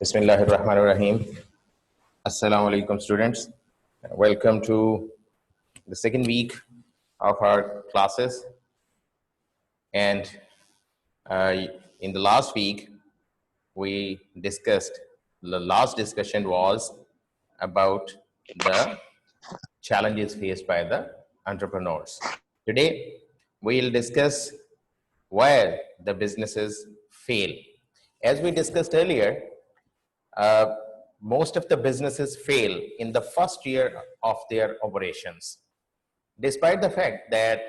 Bismillahirrahmanirrahim. Assalamu alaikum, students. Welcome to the second week of our classes. And in the last week, we discussed, the last discussion was about the challenges faced by the entrepreneurs. Today, we'll discuss where the businesses fail. As we discussed earlier, most of the businesses fail in the first year of their operations, despite the fact that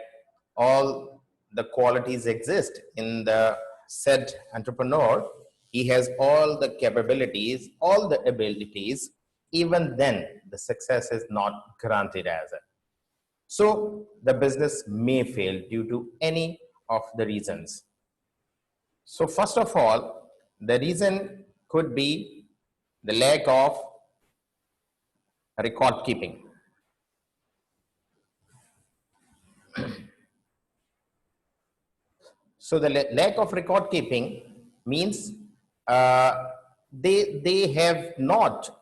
all the qualities exist in the said entrepreneur. He has all the capabilities, all the abilities. Even then, the success is not granted as it. So the business may fail due to any of the reasons. So first of all, the reason could be the lack of record keeping. So the lack of record keeping means they have not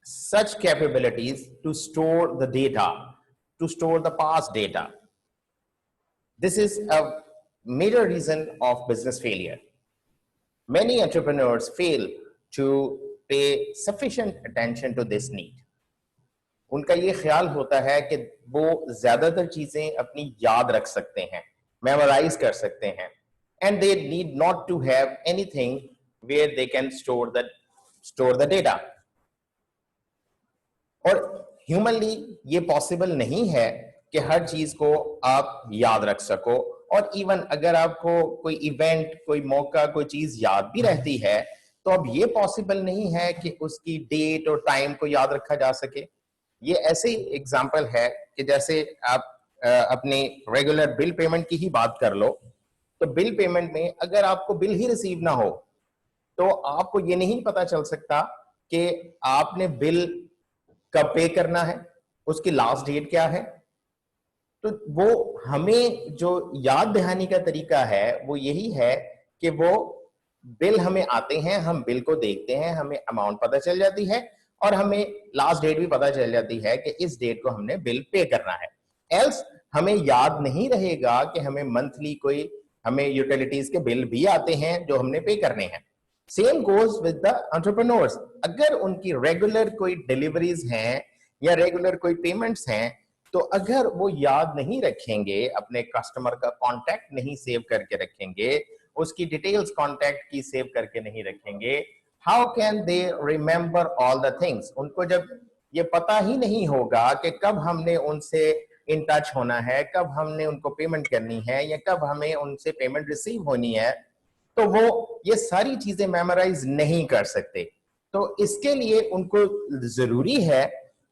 such capabilities to store the data, to store the past data. This is a major reason of business failure. Many entrepreneurs fail to pay sufficient attention to this need. उनका ये ख्याल होता है कि वो ज्यादातर चीजें अपनी याद रख सकते हैं, मेमोराइज कर सकते हैं, and they need not to have anything where they can store the data. और ह्यूमनली ये पॉसिबल नहीं है कि हर चीज को आप याद रख सको, और इवन अगर आपको कोई इवेंट, कोई मौका, कोई चीज याद भी रहती है तो अब ये पॉसिबल नहीं है कि उसकी डेट और टाइम को याद रखा जा सके. ये ऐसे एग्जाम्पल है कि जैसे आप अपने रेगुलर बिल पेमेंट की ही बात कर लो, तो बिल पेमेंट में अगर आपको बिल ही रिसीव ना हो तो आपको ये नहीं पता चल सकता कि आपने बिल कब पे करना है, उसकी लास्ट डेट क्या है. तो वो हमें जो याद दहानी का तरीका है वो यही है कि वो बिल हमें आते हैं, हम बिल को देखते हैं, हमें अमाउंट पता चल जाती है और हमें लास्ट डेट भी पता चल जाती है कि इस डेट को हमने बिल पे करना है. एल्स हमें याद नहीं रहेगा कि हमें मंथली कोई हमें यूटिलिटीज के बिल भी आते हैं जो हमने पे करने हैं. Same goes with the entrepreneurs. अगर उनकी रेगुलर कोई डिलीवरीज हैं या रेगुलर कोई पेमेंट्स हैं, तो अगर वो याद नहीं रखेंगे, अपने कस्टमर का कांटेक्ट नहीं सेव करके रखेंगे, उसकी डिटेल्स कांटेक्ट की सेव करके नहीं रखेंगे, how can they remember all the things. उनको जब ये पता ही नहीं होगा कि कब हमने उनसे इन टच होना है, कब हमने उनको पेमेंट करनी है या कब हमें उनसे पेमेंट रिसीव होनी है, तो वो ये सारी चीजें मेमोराइज नहीं कर सकते. तो इसके लिए उनको जरूरी है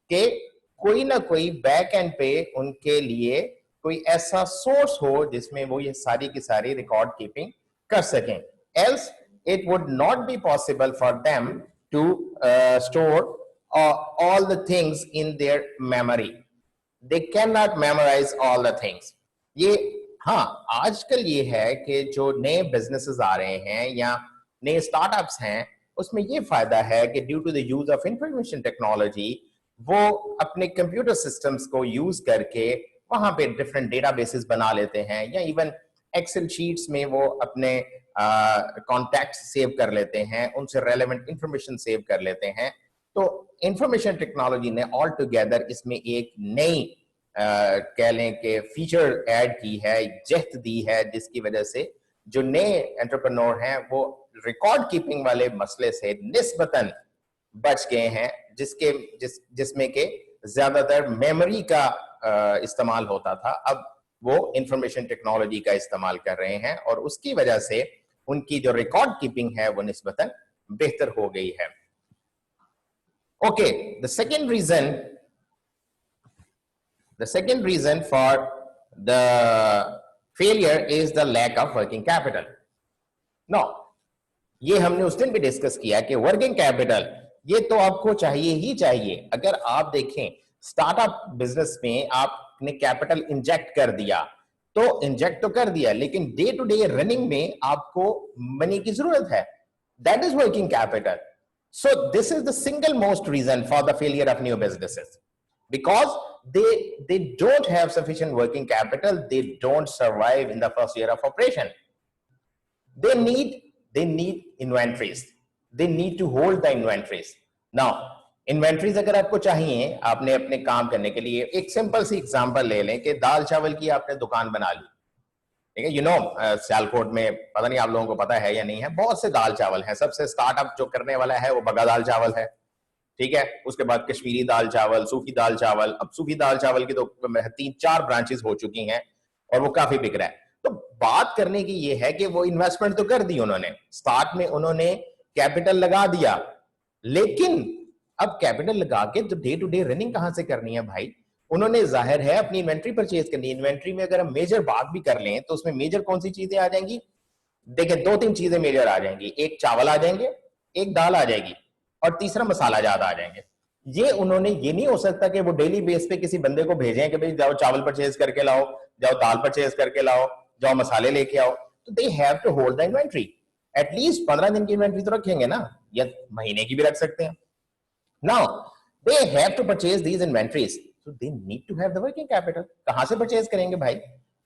कि कोई ना कोई बैक एंड पे उनके लिए कोई ऐसा सोर्स हो जिसमें वो ये सारी की सारी रिकॉर्ड कीपिंग कर सकें. Else it would not be possible for them to store all the things in their memory. They cannot memorize all the things. ये हाँ, आजकल ये है कि जो नए बिजनेसेस आ रहे हैं या नए स्टार्टअप्स हैं, उसमें ये फायदा है कि due to the use of information technology वो अपने कंप्यूटर सिस्टम्स को यूज करके वहां पे डिफरेंट डेटाबेसेस बना लेते हैं, या इवन एक्सेल शीट्स में वो अपने कॉन्टैक्ट सेव कर लेते हैं, उनसे रेलेवेंट इंफॉर्मेशन सेव कर लेते हैं. तो इंफॉर्मेशन टेक्नोलॉजी ने ऑल टुगेदर इसमें एक नई कह लें कि फीचर ऐड की है, जहत दी है, जिसकी वजह से जो नए एंटरप्रेन्योर हैं वो रिकॉर्ड कीपिंग वाले मसले से निस्बतन बच गए हैं, जिसमें के ज्यादातर मेमोरी का इस्तेमाल होता था. अब वो इंफॉर्मेशन टेक्नोलॉजी का इस्तेमाल कर रहे हैं और उसकी वजह से उनकी जो रिकॉर्ड कीपिंग है वो निस्बतन बेहतर हो गई है. Okay, the second reason for the failure is the lack of working capital. No, ये हमने उस दिन भी डिस्कस किया कि वर्किंग कैपिटल ये तो आपको चाहिए ही चाहिए. अगर आप देखें स्टार्टअप बिजनेस में आपने कैपिटल इंजेक्ट कर दिया तो इंजेक्ट तो कर दिया, लेकिन डे टू डे रनिंग में आपको मनी की जरूरत है. That is working capital. So this is the single most reason for the failure of new businesses, because they don't have sufficient working capital. They don't survive in the first year of operation. They need inventories. They need to hold the inventories. Now inventories अगर आपको चाहिए, आपने अपने काम करने के लिए, एक सिंपल सी एग्जांपल ले लें कि दाल चावल की आपने दुकान बना ली, ठीक है, सियालकोट में, पता नहीं आप लोगों को पता है या नहीं है, बहुत से दाल चावल हैं। सबसे स्टार्टअप जो करने वाला है वो बगा दाल चावल है, ठीक है। उसके बाद कश्मीरी दाल चावल, सूफी दाल चावल। अब सूफी दाल चावल की तो 3-4 ब्रांचेस हो चुकी हैं और वो काफी बिक रहा है। तो बात करने की ये है कि वो इन्वेस्टमेंट तो कर दी उन्होंने, स्टार्ट में उन्होंने कैपिटल लगा दिया, लेकिन अब कैपिटल लगा के तो डे टू डे रनिंग कहां से करनी है भाई? उन्होंने जाहिर है अपनी इन्वेंट्री परचेज करनी है। इन्वेंट्री में अगर हम मेजर बात भी कर लें तो उसमें मेजर कौन सी चीजें आ जाएंगी? देखिए 2-3 चीजें मेजर आ जाएंगी, एक चावल आ जाएंगे, एक दाल आ जाएगी, और तीसरा मसाला ज्यादा आ जाएंगे। ये उन्होंने, ये नहीं हो सकता कि वो डेली बेस पे किसी बंदे को भेजें कि भाई जाओ चावल परचेज करके लाओ, जाओ दाल परचेज करके लाओ, जाओ मसाले लेके आओ। तो they have to hold the inventory. At least 15 दिन की इन्वेंट्री तो रखेंगे ना, या महीने की भी रख सकते हैं। Now they have to purchase these inventories, so they need to have the working capital. कहां से परचेज करेंगे भाई?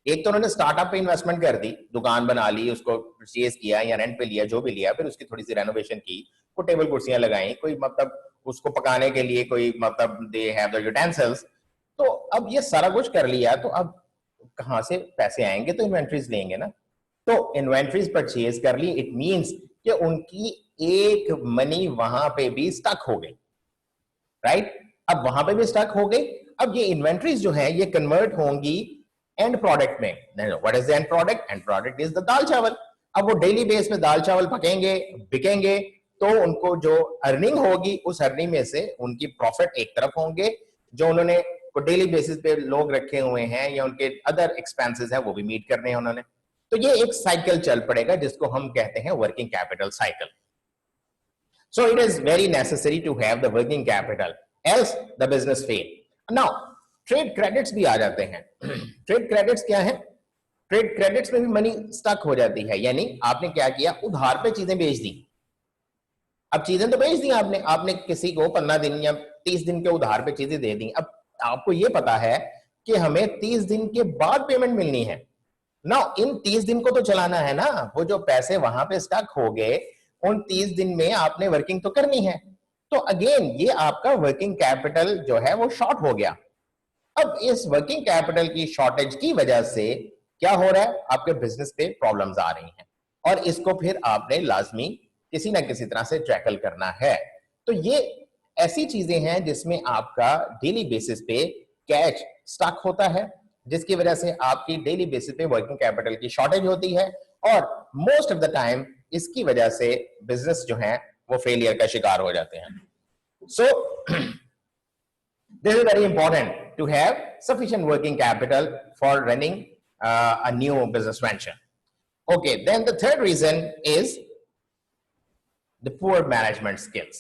एक तो उन्होंने स्टार्टअप पे इन्वेस्टमेंट कर दी, दुकान बना ली, उसको परचेज किया या रेंट पे लिया, जो भी लिया, फिर उसकी थोड़ी सी रेनोवेशन की, कोई टेबल कुर्सियां लगाई, कोई मतलब उसको पकाने के लिए कोई मतलब दे हैव द यूटेंसिल्स। तो अब ये सारा कुछ कर लिया, तो अब कहां से पैसे आएंगे? तो इन्वेंट्रीज लेंगे ना। तो इन्वेंट्रीज परचेज कर ली, इट मींस कि उनकी एक मनी वहां पे भी स्टक हो गई, राइट? अब वहां पे भी स्टक हो गई। अब ये इन्वेंट्रीज जो है ये कन्वर्ट होंगी एंड प्रोडक्ट में। What is the end product? End product is the dal chawal. अब वो डेली बेस पे दाल चावल पकेंगे, बिकेंगे, तो उनको जो अर्निंग होगी उस अर्निंग में से उनकी प्रॉफिट एक तरफ होंगे, जो उन्होंने डेली बेसिस पे लोग रखे हुए हैं या उनके अदर एक्सपेंसेस हैं वो भी मीट करने हैं उन्होंने। तो ये एक साइकिल चल पड़ेगा जिसको हम कहते हैं working capital cycle. So it is very necessary to have the working capital, else the business fail. Now, trade credits भी आ जाते हैं। Trade credits क्या है? Trade credits में भी मनी स्टक हो जाती है, यानी आपने क्या किया, उधार पे चीजें बेच दी। अब चीजें तो बेच दी आपने, आपने किसी को 15 दिन या 30 दिन के उधार पे चीजें दे दी। अब आपको ये पता है कि हमें 30 दिन के बाद पेमेंट मिलनी है ना। इन 30 दिन को तो चलाना है ना। वो जो पैसे वहां पे स्टक हो गए, उन 30 दिन में आपने वर्किंग तो करनी है। तो अगेन ये आपका वर्किंग कैपिटल जो है वो शॉर्ट हो गया। अब इस वर्किंग कैपिटल की शॉर्टेज की वजह से क्या हो रहा है, आपके बिजनेस पे प्रॉब्लम्स आ रही हैं, और इसको फिर आपने लाजमी किसी ना किसी तरह से टैकल करना है। तो ये ऐसी चीजें हैं जिसमें आपका डेली बेसिस पे कैश स्टक होता है, जिसकी वजह से आपकी डेली बेसिस पे वर्किंग कैपिटल की शॉर्टेज होती है, और मोस्ट ऑफ द टाइम इसकी वजह से बिजनेस जो है वो फेलियर का शिकार हो जाते हैं। So this is very important to have sufficient working capital for running a new business venture. Okay, then the third reason is the poor management skills.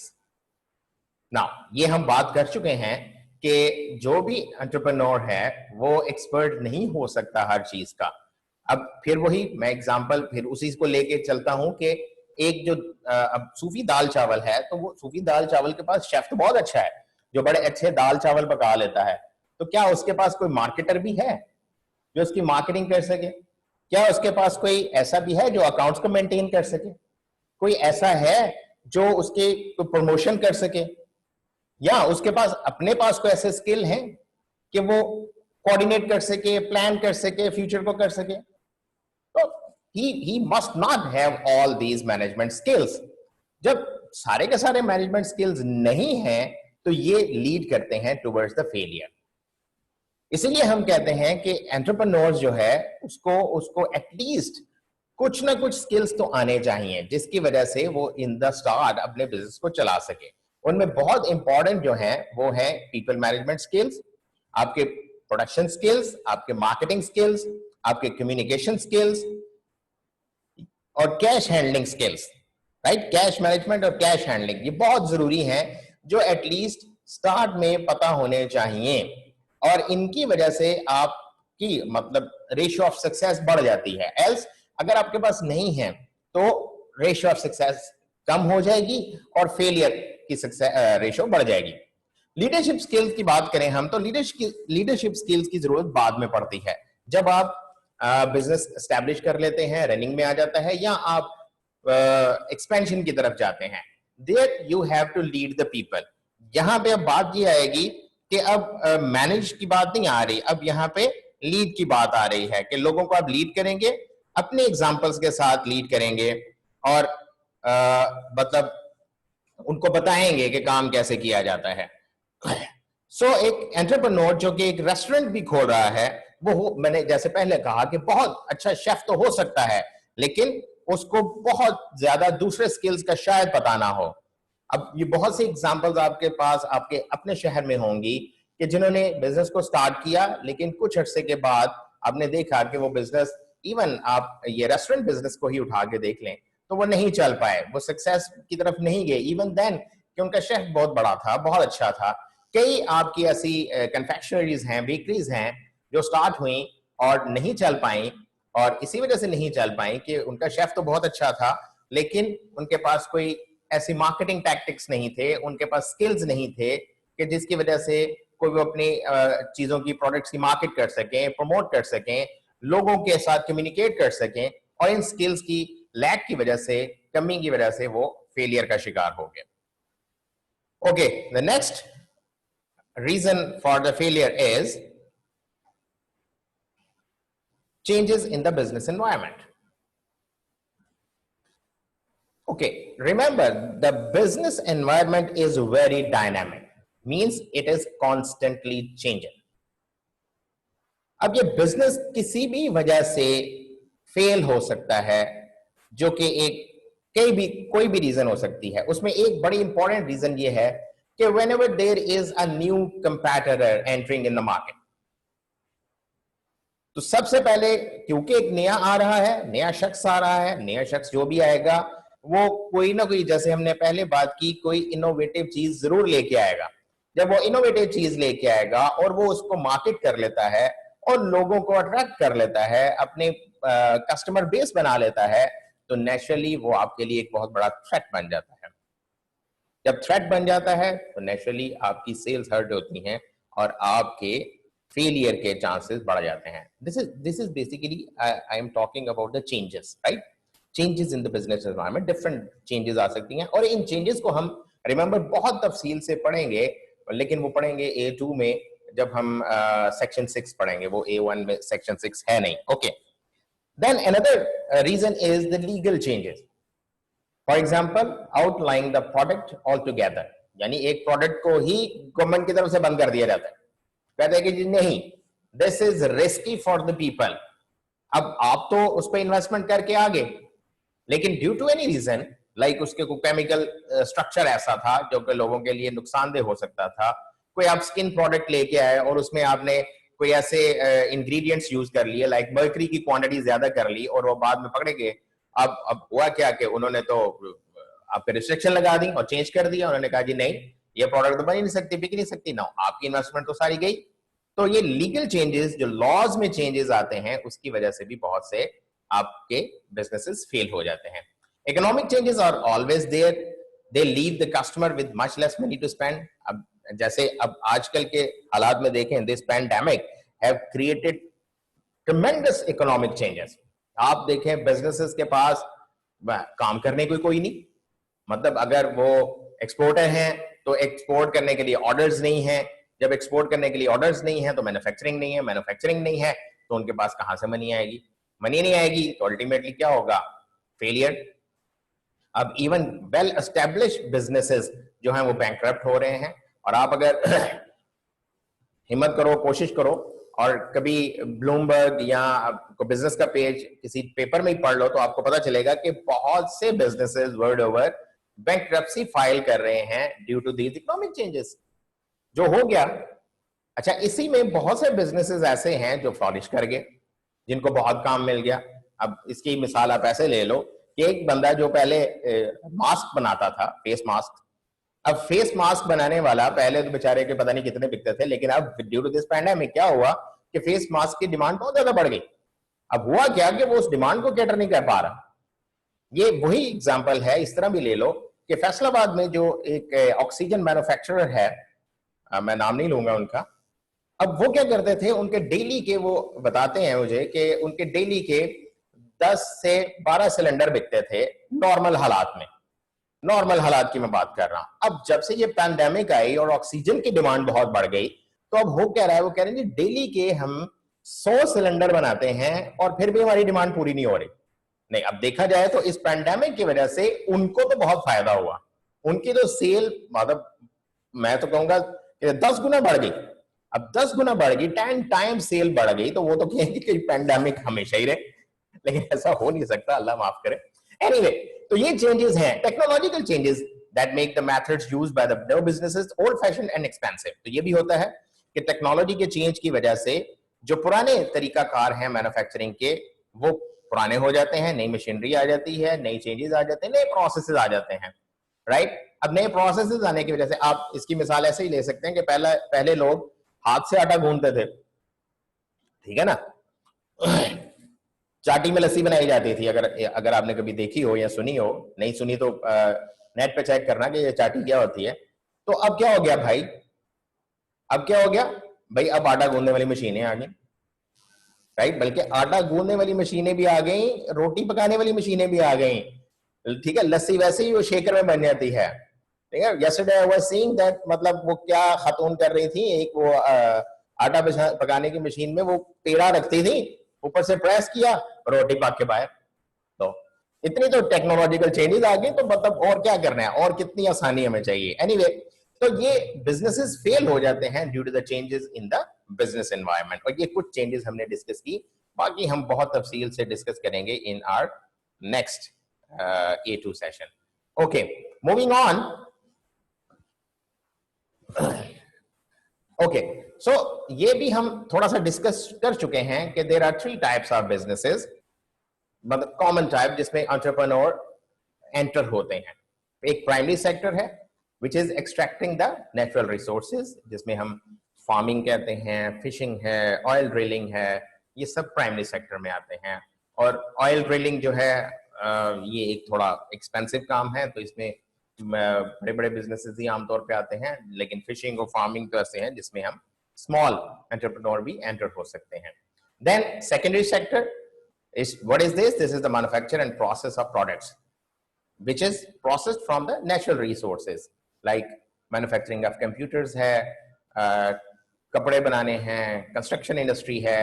Now, ये हम बात कर चुके हैं कि जो भी एंटरप्रेन्योर है वो एक्सपर्ट नहीं हो सकता हर चीज का। अब फिर वही मैं एग्जांपल फिर उसी को लेके चलता हूं कि एक जो अब सूफी दाल चावल है, तो वो सूफी दाल चावल के पास शेफ तो बहुत अच्छा है जो बड़े अच्छे दाल चावल पका लेता है, तो क्या उसके पास कोई मार्केटर भी है जो उसकी मार्केटिंग कर सके? क्या उसके पास कोई ऐसा भी है जो अकाउंट्स को मेंटेन कर सके? कोई ऐसा है जो उसके प्रमोशन कर सके? या उसके पास अपने पास कोई ऐसे स्किल हैं कि वो कोऑर्डिनेट कर सके, प्लान कर सके, फ्यूचर को कर सके? तो he must not have all these management skills. जब सारे के सारे मैनेजमेंट स्किल्स नहीं हैं तो ये लीड करते हैं टुवर्ड्स द फेलियर। इसीलिए हम कहते हैं कि एंटरप्रेन्योर्स जो है उसको एटलीस्ट कुछ ना कुछ स्किल्स तो आने चाहिए जिसकी वजह से वो इन द स्टार्ट अपने बिजनेस को चला सके। उनमें बहुत इंपॉर्टेंट जो है वो है पीपल मैनेजमेंट स्किल्स, आपके प्रोडक्शन स्किल्स, आपके मार्केटिंग स्किल्स, आपके कम्युनिकेशन स्किल्स और cash handling skills, right? Cash management और कैश हैंडलिंग ये बहुत जरूरी हैं जो एटलीस्ट स्टार्ट में पता होने चाहिए, और इनकी वजह से आपकी मतलब रेशियो ऑफ सक्सेस बढ़ जाती है। एल्स अगर आपके पास नहीं है तो रेशियो ऑफ सक्सेस कम हो जाएगी और फेलियर की सक्सेस रेशो बढ़ जाएगी। लीडरशिप स्किल्स की बात करें हम, तो लीडरशिप स्किल्स की जरूरत बाद में पड़ती है। जब आप बिजनेस एस्टैब्लिश कर लेते हैं, रनिंग में आ जाता है, या आप एक्सपेंशन की तरफ जाते हैं, there you have to lead the people. यहां पे अब बात ये आएगी कि अब मैनेज की बात नहीं आ रही, अब यहाँ पे लीड की बात आ रही है कि लोगों को आप लीड करेंगे, अपने एग्जाम्पल्स के साथ लीड करेंगे और मतलब उनको बताएंगे कि काम कैसे किया जाता है। एक एंटरप्रेन्योर जो कि एक रेस्टोरेंट भी खोल रहा है, वो मैंने जैसे पहले कहा कि बहुत अच्छा शेफ तो हो सकता है, लेकिन उसको बहुत ज्यादा दूसरे स्किल्स का शायद पता ना हो। अब ये बहुत सी एग्जांपल्स आपके पास आपके अपने शहर में होंगी कि जिन्होंने बिजनेस को स्टार्ट किया, लेकिन कुछ अरसे के बाद आपने देखा कि वो बिजनेस, इवन आप ये रेस्टोरेंट बिजनेस को ही उठा के देख लें, तो वो नहीं चल पाए, वो सक्सेस की तरफ नहीं गए, इवन देन कि उनका शेफ बहुत बड़ा था, बहुत अच्छा था। कई आपकी ऐसी कन्फेक्शनरीज हैं, बेकरीज हैं जो स्टार्ट हुई और नहीं चल पाई, और इसी वजह से नहीं चल पाई कि उनका शेफ तो बहुत अच्छा था, लेकिन उनके पास कोई ऐसी मार्केटिंग टैक्टिक्स नहीं थे, उनके पास स्किल्स नहीं थे कि जिसकी वजह से कोई वो अपनी चीजों की, प्रोडक्ट्स की मार्केट कर सकें, प्रमोट कर सकें, लोगों के साथ कम्युनिकेट कर सकें, और इन स्किल्स की लैक की वजह से, कमी की वजह से वो फेलियर का शिकार हो गए। Okay, the next reason for the failure is changes in the business environment. Okay, remember the business environment is very dynamic, means it is constantly changing. अब ये बिजनेस किसी भी वजह से फेल हो सकता है, जो कि कोई भी रीजन हो सकती है। उसमें एक बड़ी इंपॉर्टेंट रीजन ये है कि whenever there is a new competitor entering in the market, तो सबसे पहले क्योंकि एक नया आ रहा है, नया शख्स आ रहा है, नया शख्स जो भी आएगा वो कोई ना कोई, जैसे हमने पहले बात की, कोई इनोवेटिव चीज जरूर लेके आएगा। जब वो इनोवेटिव चीज लेके आएगा और वो उसको मार्केट कर लेता है और लोगों को अट्रैक्ट कर लेता है, अपने कस्टमर बेस बना लेता है, तो नेचुरली वो आपके लिए एक बहुत बड़ा थ्रेट बन जाता है। जब थ्रेट बन जाता है तो नेचुरली आपकी सेल्स हर्ट होती हैं और आपके फेलियर के चांसेस बढ़ जाते हैं। This is basically I am talking about the changes, right? Changes in the business environment, different changes आ सकती हैं, और इन चेंजेस को हम रिमेंबर बहुत तफसील से पढ़ेंगे, लेकिन वो पढ़ेंगे A2 में, जब हम सेक्शन 6 पढ़ेंगे, वो A1 में सेक्शन 6 है नहीं। Okay, then another reason is the legal changes. For example, outlining the product all together, यानी एक प्रोडक्ट को ही गवर्नमेंट की तरफ से बंद कर दिया जाता है, कहते हैं कि जी नहीं, this is risky for the people. अब आप तो उस पर इन्वेस्टमेंट करके आगे, लेकिन due to any reason, like उसके कोई केमिकल स्ट्रक्चर ऐसा था जो कि लोगों के लिए नुकसानदेह हो सकता था, कोई आप स्किन प्रोडक्ट लेके आए और उसमें आपने कोई ऐसे इंग्रेडिएंट्स यूज कर लिए, लाइक मर्करी की क्वांटिटी ज्यादा कर ली, और वो बाद में पकड़े गए। अब हुआ क्या कि उन्होंने तो आप पे रिस्ट्रिक्शन लगा दी और चेंज कर दिया। उन्होंने कहा जी नहीं, ये प्रोडक्ट तो बन ही नहीं सकती, बिक नहीं सकती ना, आपकी इन्वेस्टमेंट तो सारी गई। तो ये लीगल चेंजेस, जो लॉज में चेंजेस आते हैं, उसकी वजह से भी बहुत से आपके बिजनेसेस फेल हो जाते हैं। Economic changes are always there, they leave the customer with much less money to spend. अब जैसे अब आजकल के हालात में देखें, this pandemic have created tremendous economic changes. आप देखें बिजनेसेस के पास काम करने को कोई नहीं, मतलब अगर वो एक्सपोर्टर हैं तो एक्सपोर्ट करने के लिए ऑर्डर्स नहीं है, जब एक्सपोर्ट करने के लिए ऑर्डर्स नहीं है तो मैन्युफैक्चरिंग नहीं है, मैन्युफैक्चरिंग नहीं है तो उनके पास कहां से मनी आएगी, मनी नहीं आएगी तो अल्टीमेटली क्या होगा, फेलियर। अब इवन वेल एस्टेब्लिश्ड बिजनेसेस जो हैं वो बैंकरप्ट हो रहे हैं, और आप अगर हिम्मत करो, कोशिश करो और कभी ब्लूमबर्ग या बिजनेस का पेज किसी पेपर में ही पढ़ लो, तो आपको पता चलेगा कि बहुत से businesses world over bankruptcy file कर रहे हैं due to these economic changes जो हो गया। अच्छा, इसी में बहुत से बिजनेसेस ऐसे हैं जो फ्लॉरिश कर गए, जिनको बहुत काम मिल गया। अब इसकी मिसाल आप ऐसे ले लो कि एक बंदा जो पहले मास्क बनाता था, फेस मास्क, अब फेस मास्क बनाने वाला पहले तो बेचारे के पता नहीं कितने बिकते थे, लेकिन अब ड्यू टू दिस पैंडेमिक क्या हुआ कि फेस मास्क की डिमांड बहुत ज्यादा बढ़ गई। अब हुआ क्या कि वो उस डिमांड को कैटर नहीं कर पा रहा, ये वही एग्जांपल है, इस तरह भी ले लो कि फैसलाबाद में जो एक ऑक्सीजन मैन्युफैक्चरर है, मैं नाम नहीं लूंगा उनका, अब वो क्या करते थे, उनके डेली के, वो बताते हैं मुझे कि उनके डेली के 10 से 12 सिलेंडर बिकते थे नॉर्मल हालात में, नॉर्मल हालात की मैं बात कर रहा हूं। अब जब से ये पैंडेमिक आई और ऑक्सीजन की डिमांड बहुत बढ़ गई, तो अब हो क्या रहा है, वो कह रहे हैं डेली के हम 100 सिलेंडर बनाते हैं और फिर भी हमारी डिमांड पूरी नहीं हो रही। नहीं, अब देखा जाए तो इस पैंडेमिक की वजह से उनको तो बहुत फायदा हुआ, उनकी तो सेल मतलब मैं तो कहूंगा 10 गुना बढ़ गई। अब 10 गुना बढ़ गई, 10 टाइम सेल बढ़ गई, तो वो तो कहेंगे कि पैंडेमिक हमेशा ही रहे, लेकिन ऐसा हो नहीं सकता, अल्लाह माफ करे। एनीवे, तो ये चेंजेस हैं, technological changes that make the methods used by the new businesses old fashion and expensive. तो ये भी होता है कि टेक्नोलॉजी के चेंज की वजह से जो पुराने तरीकाकार हैं मैन्युफैक्चरिंग के, वो पुराने हो जाते हैं, नई मशीनरी आ जाती है, नई चेंजेस आ जाते हैं, नए प्रोसेसेस आ जाते हैं, राइट। अब नए प्रोसेसेस आने की वजह से आप इसकी मिसाल ऐसे ही ले सकते हैं कि पहले लोग हाथ से आटा गूंथते थे, ठीक है ना, चाटी में लस्सी बनाई जाती थी, अगर आपने कभी देखी हो या सुनी हो, नहीं सुनी तो नेट पे चेक करना कि ये चाटी क्या होती है। तो अब क्या हो गया भाई, अब क्या हो गया भाई, अब आटा गूंदने वाली मशीनें आ गई, राइट, बल्कि आटा गूंदने वाली मशीनें भी आ गई, रोटी पकाने वाली मशीनें भी आ गई, ठीक है। लस्सी वैसे ही वो शेकर में बन जाती है, ठीक है। Yesterday I was seeing that, मतलब वो क्या खातून कर रही थी, एक वो आटा पकाने की मशीन में वो पेड़ा रखती थी, ऊपर से प्रेस किया, रोटी पक के बाहर। तो इतनी तो टेक्नोलॉजिकल चेंजेस आ गई, तो मतलब और क्या करना है, और कितनी आसानी हमें चाहिए। एनीवे, तो ये बिजनेसेस फेल हो जाते हैं due to the changes in the business environment, और ये कुछ चेंजेस हमने डिस्कस की, बाकी हम बहुत तफसील से डिस्कस करेंगे in our next A2 session. Okay, moving on. Okay, so ये भी हम थोड़ा सा डिस्कस कर चुके हैं कि there are 3 types of businesses, मतलब कॉमन टाइप जिसमें एंटरप्रेन्योर एंटर होते हैं। एक प्राइमरी सेक्टर है which is extracting the natural resources, जिसमें हम फार्मिंग कहते हैं, फिशिंग है, ऑयल ड्रिलिंग है, ये सब प्राइमरी सेक्टर में आते हैं। और ऑयल ड्रिलिंग जो है ये एक थोड़ा एक्सपेंसिव काम है, तो इसमें बड़े बड़े बिजनेसेस ही आमतौर पे आते हैं, लेकिन फिशिंग और फार्मिंग तो ऐसे हैं जिसमें हम स्मॉल एंटरप्रेन्योर भी एंटर हो सकते हैं। Then secondary sector is, what is this? This is the manufacture and process of products which is processed from the natural resources, like manufacturing of computers है, कपड़े बनाने हैं, कंस्ट्रक्शन इंडस्ट्री है।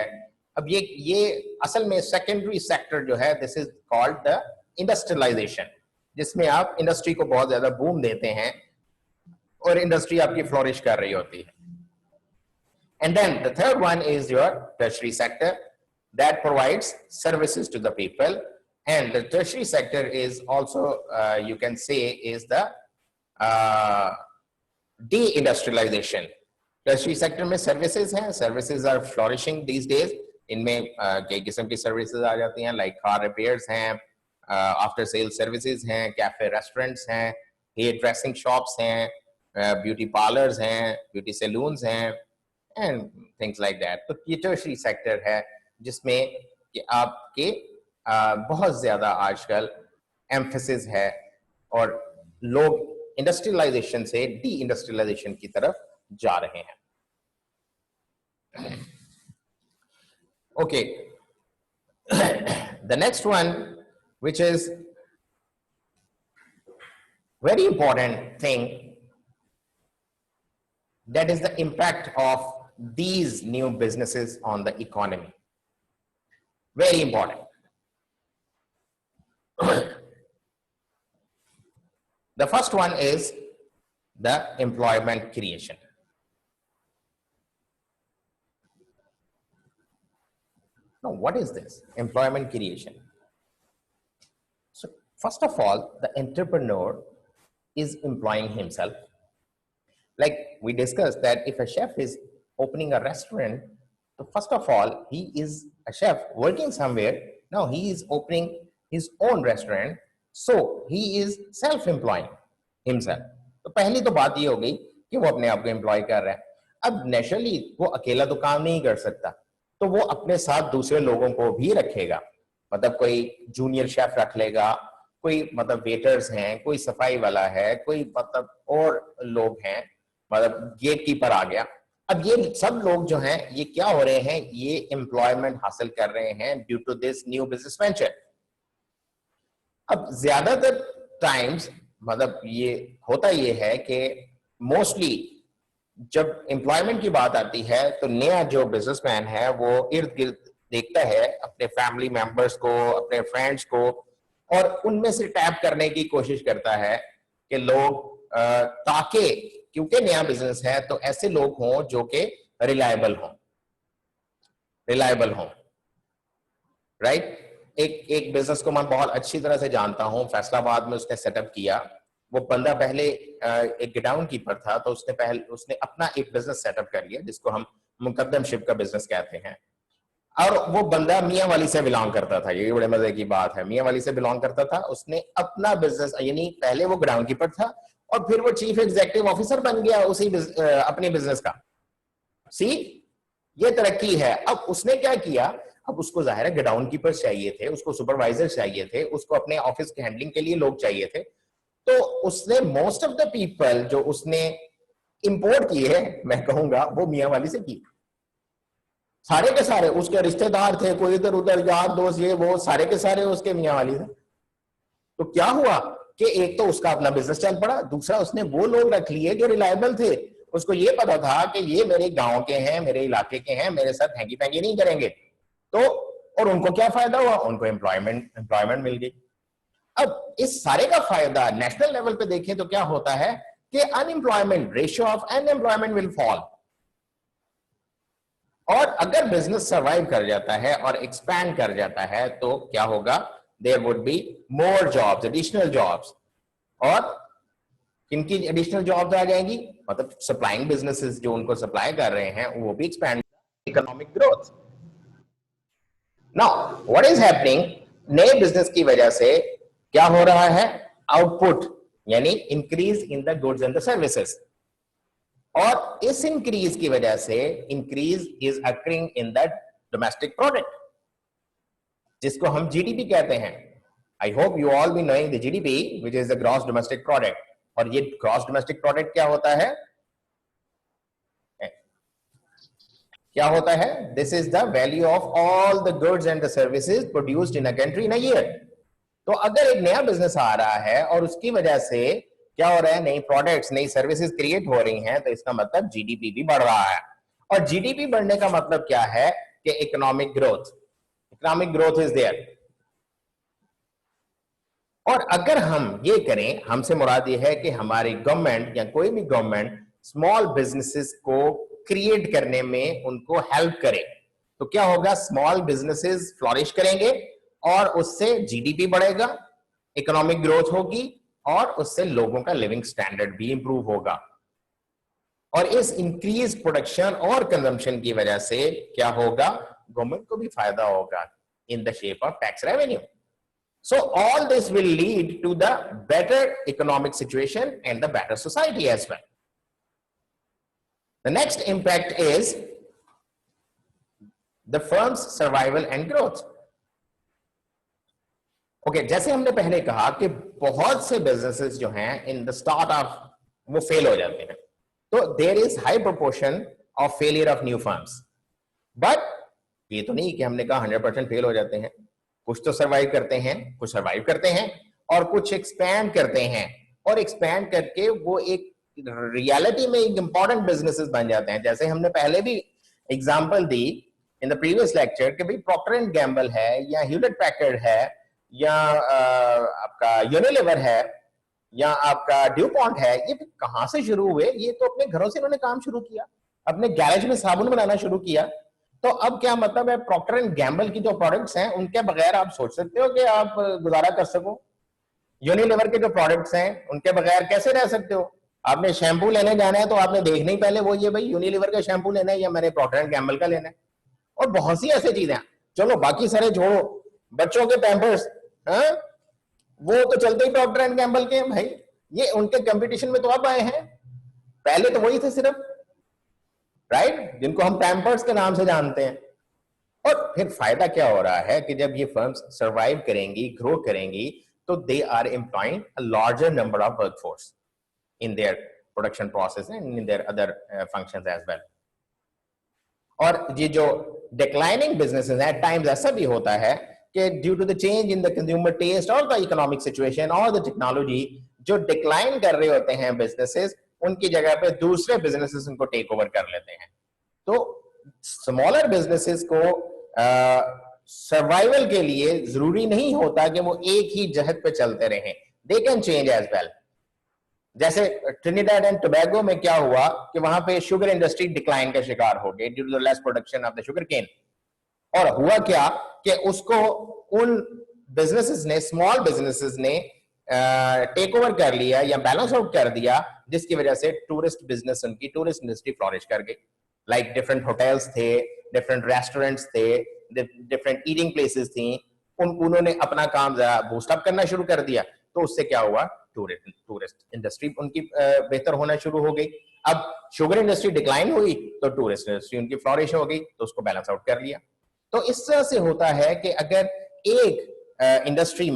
अब ये असल में सेकेंडरी सेक्टर जो है, this is called the industrialisation, जिसमें आप इंडस्ट्री को बहुत ज्यादा बूम देते हैं और इंडस्ट्री आपकी फ्लोरिश कर रही होती है। And then the third one is your tertiary sector that provides services to the people, and the tertiary sector is also you can say is the deindustrialization. Tertiary sector में services हैं, services are flourishing these days, इनमें कई किस्म की services आ जाती हैं, like car repairs हैं, after sale services हैं, cafe restaurants हैं, hair dressing shops हैं, beauty parlors हैं, beauty saloons हैं, and things like that. तो ये tertiary sector है जिसमें कि आपके बहुत ज्यादा आजकल एम्फेसिस है और लोग इंडस्ट्रियलाइजेशन से डी इंडस्ट्रियलाइजेशन की तरफ जा रहे हैं। Okay, the next one which is very important thing, that is the impact of these new businesses on the economy. Very important. The first one is the employment creation. Now, what is this employment creation? So, first of all, the entrepreneur is employing himself. Like we discussed that if a chef is opening a restaurant, so first of all, he is a chef working somewhere. Now he is opening his own restaurant, so he is self-employing himself. तो पहली तो बात ये हो गई कि वो अपने आप को एम्प्लॉय कर रहा है। अब नेचुरली वो अकेला तो काम नहीं कर सकता, तो वो अपने साथ दूसरे लोगों को भी रखेगा, मतलब कोई जूनियर शेफ रख लेगा, कोई मतलब वेटर्स हैं, कोई सफाई वाला है, कोई मतलब और लोग हैं, मतलब गेट कीपर आ गया। अब ये सब लोग जो हैं ये क्या हो रहे हैं, ये एम्प्लॉयमेंट हासिल कर रहे हैं due to this new business venture. अब ज्यादातर टाइम्स मतलब ये होता ये है कि मोस्टली जब एम्प्लॉयमेंट की बात आती है तो नया जो बिजनेसमैन है वो इर्द गिर्द देखता है अपने फैमिली मेंबर्स को, अपने फ्रेंड्स को, और उनमें से टैप करने की कोशिश करता है कि लोग ताकि क्योंकि नया बिजनेस है तो ऐसे लोग हों जो कि रिलायबल हों, राइट। एक बिजनेस को मैं बहुत अच्छी तरह से जानता हूं, फैसलाबाद में उसने सेटअप किया। वो बंदा पहले एक गोडाउन कीपर था, तो उसने अपना एक बिजनेस सेटअप कर लिया जिसको हम मुकद्दमशिप का बिजनेस कहते हैं। और वो बंदा मियां वाली से बिलोंग करता था, ये बड़े मजे की बात है, मियां वाली से बिलोंग करता था। उसने अपना बिजनेस, यानी पहले वो गोडाउन कीपर था और फिर वो चीफ एग्जीक्यूटिव ऑफिसर बन गया उसी अपने बिजनेस का। सी, ये तरक्की है। अब उसने क्या किया, अब उसको जाहिर है गोडाउन कीपर्स चाहिए थे, उसको सुपरवाइजर चाहिए थे, उसको अपने ऑफिस के हैंडलिंग के लिए लोग चाहिए थे। तो उसने मोस्ट ऑफ द पीपल जो उसने इंपोर्ट किए, मैं कहूंगा वो मियां वाली से किए। सारे के सारे उसके रिश्तेदार थे, कोई इधर उधर यार दोस्त ये वो, सारे के सारे उसके मियां वाली थे। तो क्या हुआ कि एक तो उसका अपना बिजनेस चल पड़ा, दूसरा उसने वो लोग रख लिए जो रिलायबल थे। उसको ये पता था कि ये मेरे गांव के हैं, मेरे इलाके के हैं, मेरे साथ हैंगी पैंगी नहीं करेंगे। तो और उनको क्या फायदा हुआ, उनको एम्प्लॉयमेंट मिल गई। अब इस सारे का फायदा नेशनल लेवल पे देखें तो क्या होता है कि unemployment, ratio of unemployment will fall. और अगर बिजनेस सर्वाइव कर जाता है और एक्सपैंड कर जाता है तो क्या होगा, there would be more jobs, additional jobs. और किनकी एडिशनल जॉब्स आ जाएंगी, मतलब सप्लाइंग बिजनेसेस जो उनको सप्लाई कर रहे हैं वो भी expand, economic growth. Now what is happening, नए बिजनेस की वजह से क्या हो रहा है, आउटपुट यानी increase in the goods and the services. और इस इंक्रीज की वजह से increase is occurring in the domestic product, जिसको हम जीडीपी कहते हैं। I hope you all be knowing the GDP which is the gross domestic product. और ये ग्रॉस डोमेस्टिक प्रोडक्ट क्या होता है, क्या होता है, this is the value of all the goods and the services produced in a country in a year. तो अगर एक नया बिजनेस आ रहा है और उसकी वजह से क्या हो रहा है, नई प्रोडक्ट्स, नई सर्विसेज क्रिएट हो रही हैं, तो इसका मतलब जीडीपी भी बढ़ रहा है। और जीडीपी बढ़ने का मतलब क्या है कि इकोनॉमिक ग्रोथ इज देयर। और अगर हम ये करें, हमसे मुराद ये है कि हमारी गवर्नमेंट या कोई भी गवर्नमेंट स्मॉल बिजनेसेस को क्रिएट करने में उनको हेल्प करे, तो क्या होगा, स्मॉल बिजनेसेस फ्लॉरिश करेंगे और उससे जीडीपी बढ़ेगा, इकोनॉमिक ग्रोथ होगी और उससे लोगों का लिविंग स्टैंडर्ड भी इंप्रूव होगा। और इस इंक्रीज प्रोडक्शन और कंजम्पशन की वजह से क्या होगा, गवर्नमेंट को भी फायदा होगा in the shape of tax revenue. So all this will lead to the better economic situation and the better society as well. The next impact is the firm's survival and growth. Okay, जैसे हमने पहले कहा कि बहुत से businesses जो हैं in the start of वो fail हो जाते हैं, तो there is high proportion of failure of new firms. But ये तो नहीं कि हमने कहा 100% फेल हो जाते हैं, कुछ तो सर्वाइव करते हैं, कुछ सर्वाइव करते हैं और कुछ एक्सपैंड करते हैं, और एक्सपैंड करके वो एक रियलिटी में एक इंपॉर्टेंट बिजनेसेस बन जाते हैं। जैसे हमने पहले भी example the in the previous lecture कि भाई प्रॉक्टर एंड गैम्बल है या ह्यूलेट पैकर्ड है या आपका यूनिलीवर है या आपका ड्यूपॉन्ट है, ये कहां से शुरू हुए, ये तो अपने घरों से इन्होंने काम शुरू किया, अपने गैरेज में साबुन बनाना शुरू किया। तो अब क्या मतलब है, प्रॉक्टर एंड गैम्बल की जो प्रोडक्ट्स हैं उनके बगैर आप सोच सकते हो कि आप गुजारा कर सको? यूनिलीवर के जो प्रोडक्ट्स हैं उनके बगैर कैसे रह सकते हो? आपने शैम्पू लेने जाना है तो आपने देखना ही पहले वो ये भाई यूनिलीवर का शैम्पू लेना है या मैंने प्रॉक्टर एंड गैम्बल का लेना है। और बहुत सी ऐसी चीजें, चलो बाकी सारे छोड़ो, बच्चों के पैम्पर्स, हाँ वो तो चलते ही प्रॉक्टर एंड गैम्बल के हैं भाई, ये उनके कंपटीशन में तो अब आए हैं, पहले तो वही थे सिर्फ, राइट, जिनको हम पैम्पर्स के नाम से जानते हैं। और फिर फायदा क्या हो रहा है कि जब ये फर्म्स सर्वाइव करेंगी, ग्रो करेंगी, तो they are employing a larger number of workforce in their production process and in their other functions as well. और ये जो declining businesses at times ऐसा भी होता है कि due to the change in the consumer taste or the economic situation or the technology, जो decline कर रहे होते हैं businesses, उनकी जगह पे दूसरे businesses उनको take over कर लेते हैं. तो smaller businesses को सर्वाइवल के लिए जरूरी नहीं होता कि वो एक ही जहत पे चलते रहें. They can change as well. जैसे ट्रिनिडाड एंड टोबैगो में क्या हुआ कि वहां पे शुगर इंडस्ट्री डिक्लाइन का शिकार हो गई due to the less production of the sugar cane. और हुआ क्या कि उसको उन बिजनेसेस ने, स्मॉल बिजनेसेस ने टेक ओवर कर लिया या बैलेंस आउट कर दिया, जिसकी वजह से टूरिस्ट बिजनेस, उनकी टूरिस्ट इंडस्ट्री फ्लोरिश कर गई. लाइक डिफरेंट होटल्स थे, डिफरेंट रेस्टोरेंट्स थे, डिफरेंट ईटिंग प्लेसेस थी, उन्होंने अपना काम जरा बूस्ट अप करना शुरू कर दिया. तो उससे क्या हुआ, टूरिस्ट इंडस्ट्री उनकी बेहतर होना शुरू हो गई. अब शुगर इंडस्ट्री डिक्लाइन हुई तो टूरिस्ट इंडस्ट्री उनकी फ्लोरिश हो गई, तो उसको बैलेंस आउट कर लिया. तो इस तरह से होता है कि अगर एक इंडस्ट्री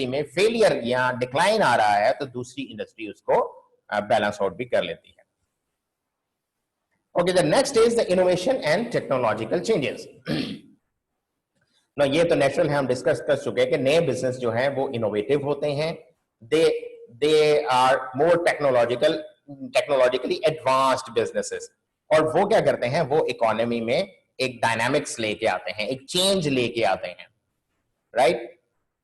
में फेलियर या डिक्लाइन आ रहा है तो दूसरी इंडस्ट्री उसको बैलेंस आउट भी कर लेती है. Okay, the next is the innovation and technological changes. ना ये तो नेचुरल है, हम डिस्कस कर चुके हैं कि नए बिजनेस जो हैं वो इनोवेटिव होते हैं. They are more technologically advanced businesses. और वो क्या करते हैं, वो इकोनॉमी में एक डायनामिक्स लेके आते हैं, एक चेंज लेके आते हैं, राइट?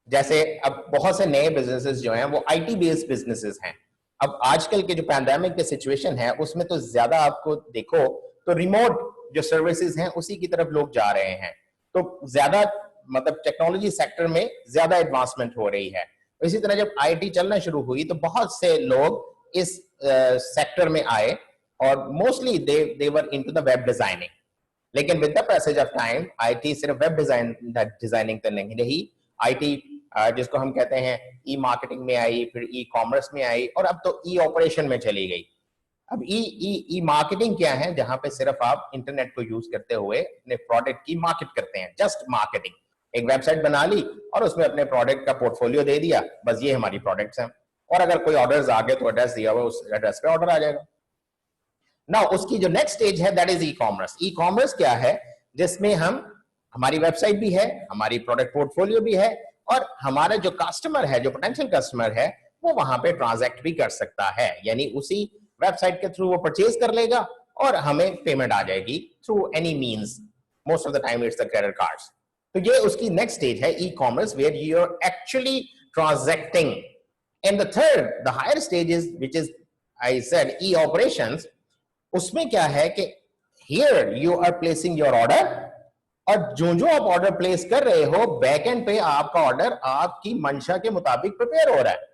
जैसे अब बहुत से नए बिजनेसेस जो हैं वो आईटी बेस्ड बिजनेसेस हैं. अब आजकल के जो पैंडेमिक के सिचुएशन है उसमें तो ज्यादा आपको देखो तो रिमोट जो सर्विसेज हैं उसी की तरफ लोग जा रहे हैं. तो ज्यादा मतलब टेक्नोलॉजी सेक्टर में ज्यादा एडवांसमेंट हो रही है. इसी तरह जब आईटी चलना शुरू हुई तो बहुत से लोग इस सेक्टर में आए और mostly they were into the web designing. लेकिन with the passage of time IT सिर्फ वेब डिजाइनिंग तो नहीं रही. आईटी जिसको हम कहते हैं ई मार्केटिंग में आई, फिर ई कॉमर्स में आई और अब तो ई ऑपरेशन में चली गई. अब ई मार्केटिंग क्या है, जहां पे सिर्फ आप इंटरनेट को यूज करते हुए अपने प्रोडक्ट की मार्केट करते हैं. जस्ट मार्केटिंग, एक वेबसाइट बना ली और उसमें अपने प्रोडक्ट का पोर्टफोलियो दे दिया, बस ये हमारी प्रोडक्ट्स हैं. और अगर कोई ऑर्डर्स आ गए तो एड्रेस दिया हुआ उस एड्रेस पे ऑर्डर आ जाएगा. ना उसकी जो नेक्स्ट स्टेज है that is e commerce. E commerce क्या है, जिसमें हमारी वेबसाइट भी है, हमारी प्रोडक्ट पोर्टफोलियो भी है और हमारा जो कस्टमर है, जो पोटेंशियल कस्टमर है, वो वहां पे ट्रांजैक्ट भी कर सकता है. यानी उसी वेबसाइट के थ्रू वो परचेज कर लेगा और हमें पेमेंट आ जाएगी through any means. Most of the time it's the credit cards. तो ये उसकी नेक्स्ट स्टेज है e commerce, where you are actually transacting. And the third, the higher stage is which is I said e operations. उसमें क्या है कि here you are placing your order और जो आप ऑर्डर प्लेस कर रहे हो बैक एंड पे आपका ऑर्डर आपकी मंशा के मुताबिक प्रिपेयर हो रहा है.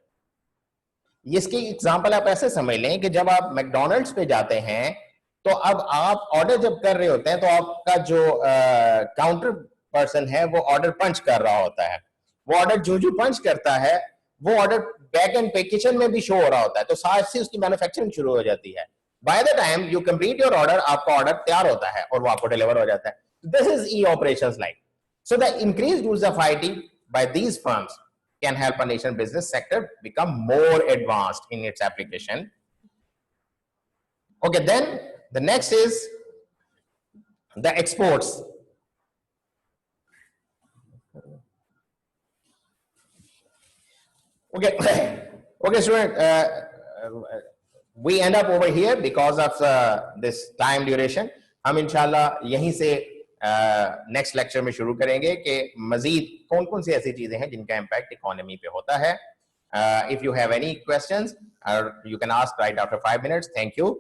इसकी एग्जांपल आप ऐसे समझ लें कि जब आप मैकडॉनल्ड्स पे जाते हैं तो अब आप ऑर्डर जब कर रहे होते हैं तो आपका जो काउंटर पर्सन है वो ऑर्डर पंच कर रहा होता है. वो ऑर्डर जो पंच करता है वो ऑर्डर बैक एंड पे किचन में भी शो हो रहा होता है. तो साथ से उसकी मैन्युफैक्चरिंग शुरू हो जाती है. By the time you complete your order, आपका ऑर्डर तैयार होता है और वो आपको डिलीवर हो जाता है. This is e-operations like. So the increased use of IT by these firms can help a nation business sector become more advanced in its application. Okay, then the next is the exports. Okay, student, we end up over here because of this time duration. हम इंशाल्लाह यहीं से next lecture में शुरू करेंगे कि मजीद कौन कौन सी ऐसी चीजें हैं जिनका इम्पैक्ट इकोनॉमी पे होता है. If you have any questions you can ask right after 5 minutes. Thank you.